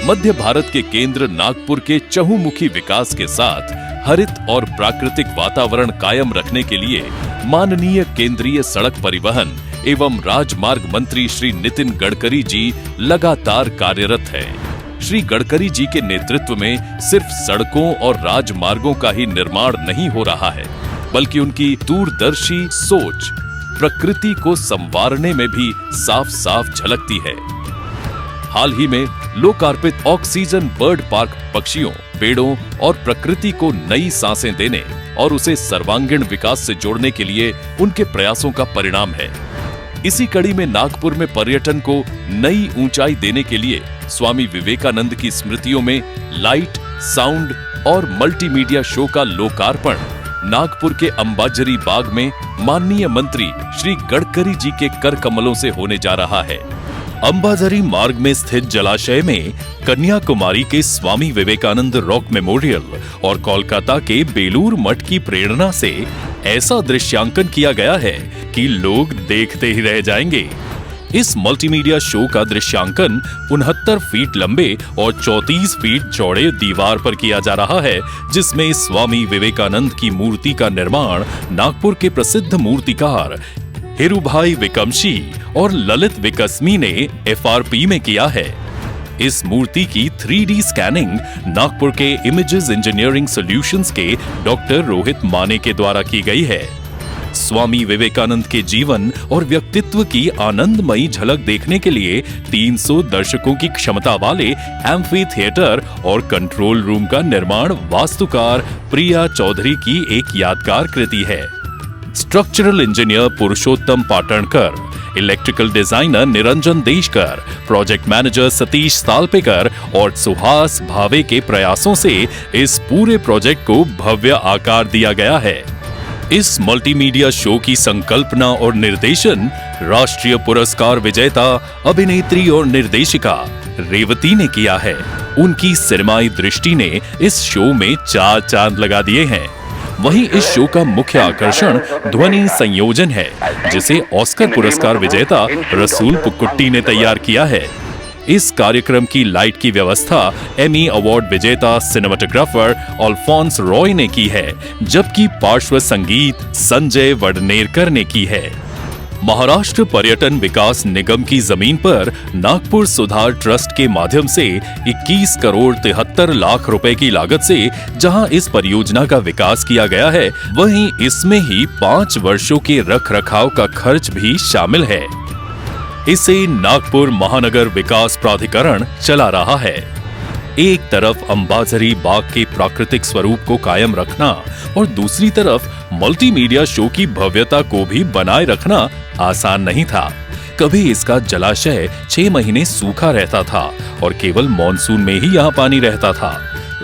मध्य भारत के केंद्र नागपुर के चहुमुखी विकास के साथ हरित और प्राकृतिक वातावरण कायम रखने के लिए माननीय केंद्रीय सड़क परिवहन एवं राजमार्ग मंत्री श्री नितिन गडकरी जी लगातार कार्यरत है। श्री गडकरी जी के नेतृत्व में सिर्फ सड़कों और राजमार्गों का ही निर्माण नहीं हो रहा है, बल्कि उनकी दूरदर्शी सोच प्रकृति को संवारने में भी साफ साफ झलकती है। हाल ही में लोकार्पित ऑक्सीजन बर्ड पार्क पक्षियों, पेड़ों और प्रकृति को नई सांसें देने और उसे सर्वांगीण विकास से जोड़ने के लिए उनके प्रयासों का परिणाम है। इसी कड़ी में नागपुर में पर्यटन को नई ऊंचाई देने के लिए स्वामी विवेकानंद की स्मृतियों में लाइट, साउंड और मल्टीमीडिया शो का लोकार्पण नागपुर के अंबाझरी बाग में माननीय मंत्री श्री गडकरी जी के कर कमलों से होने जा रहा है। अंबाझरी मार्ग में स्थित जलाशय में कन्याकुमारी के स्वामी विवेकानंद रॉक मेमोरियल और कोलकाता के बेलूर मठ की प्रेरणा से ऐसा दृश्यांकन किया गया है कि लोग देखते ही रह जाएंगे। इस मल्टीमीडिया शो का दृश्यांकन 69 फीट लंबे और 34 फीट चौड़े दीवार पर किया जा रहा है, जिसमें स्वामी विवेकानंद की मूर्ति का निर्माण नागपुर के प्रसिद्ध मूर्तिकार हिरुभाई विकमशी और ललित विकसमी ने FRP में किया है। इस मूर्ति की 3D स्कैनिंग नागपुर के इमेजेस इंजीनियरिंग सॉल्यूशंस के डॉक्टर रोहित माने के द्वारा की गई है। स्वामी विवेकानंद के जीवन और व्यक्तित्व की आनंदमयी झलक देखने के लिए 300 दर्शकों की क्षमता वाले एम्फी थिएटर और कंट्रोल रूम का निर्माण वास्तुकार प्रिया चौधरी की एक यादगार कृति है। Structural engineer Purushottam Patankar, electrical designer Niranjan Deshkar, project manager Satish Salpekar और सुहास भावे के प्रयासों से इस पूरे प्रोजेक्ट को भव्य आकार दिया गया है। इस मल्टीमीडिया शो की संकल्पना और निर्देशन राष्ट्रीय पुरस्कार विजेता अभिनेत्री और निर्देशिका रेवती ने किया है। उनकी सिनेमाई दृष्टि ने इस शो में 4 चांद लगा दिए हैं। वहीं इस शो का मुख्य आकर्षण ध्वनि संयोजन है, जिसे ऑस्कर पुरस्कार विजेता रसूल पुक्कुट्टी ने तैयार किया है। इस कार्यक्रम की लाइट की व्यवस्था एमी अवार्ड विजेता सिनेमेटोग्राफर अल्फोंस रॉय ने की है, जबकि पार्श्व संगीत संजय वडनेरकर ने की है। महाराष्ट्र पर्यटन विकास निगम की जमीन पर नागपुर सुधार ट्रस्ट के माध्यम से 21 करोड़ 73 लाख रुपए की लागत से जहां इस परियोजना का विकास किया गया है, वहीं इसमें ही 5 वर्षों के रखरखाव का खर्च भी शामिल है। इसे नागपुर महानगर विकास प्राधिकरण चला रहा है। एक तरफ अंबाझरी बाग के प्राकृतिक स्वरूप को कायम रखना और दूसरी तरफ मल्टीमीडिया शो की भव्यता को भी बनाए रखना आसान नहीं था। कभी इसका जलाशय 6 महीने सूखा रहता था और केवल मॉनसून में ही यहाँ पानी रहता था,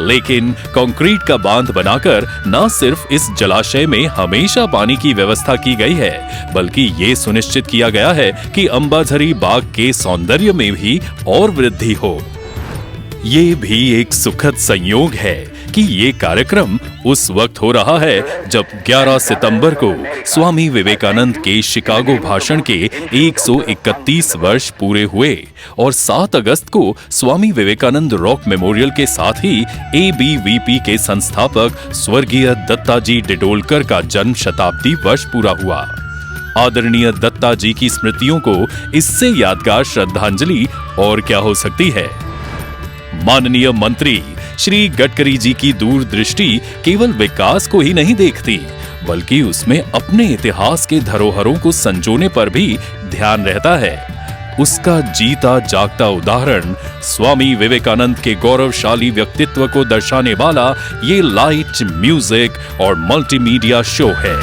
लेकिन कंक्रीट का बांध बनाकर न सिर्फ इस जलाशय में हमेशा पानी की व्यवस्था की गई है, बल्कि ये सुनिश्चित किया गया है कि अंबाझरी बाग के सौंदर्य में भी और वृद्धि हो। ये भी एक सुखद संयोग है कि ये कार्यक्रम उस वक्त हो रहा है जब 11 सितंबर को स्वामी विवेकानंद के शिकागो भाषण के 131 वर्ष पूरे हुए और 7 अगस्त को स्वामी विवेकानंद रॉक मेमोरियल के साथ ही ABVP के संस्थापक स्वर्गीय दत्ताजी डिडोलकर का जन्म शताब्दी वर्ष पूरा हुआ। आदरणीय दत्ता जी की स्मृतियों को इससे यादगार श्रद्धांजलि और क्या हो सकती है। माननीय मंत्री श्री गडकरी जी की दूरदृष्टि केवल विकास को ही नहीं देखती, बल्कि उसमें अपने इतिहास के धरोहरों को संजोने पर भी ध्यान रहता है। उसका जीता जागता उदाहरण स्वामी विवेकानंद के गौरवशाली व्यक्तित्व को दर्शाने वाला ये लाइट, म्यूजिक और मल्टीमीडिया शो है।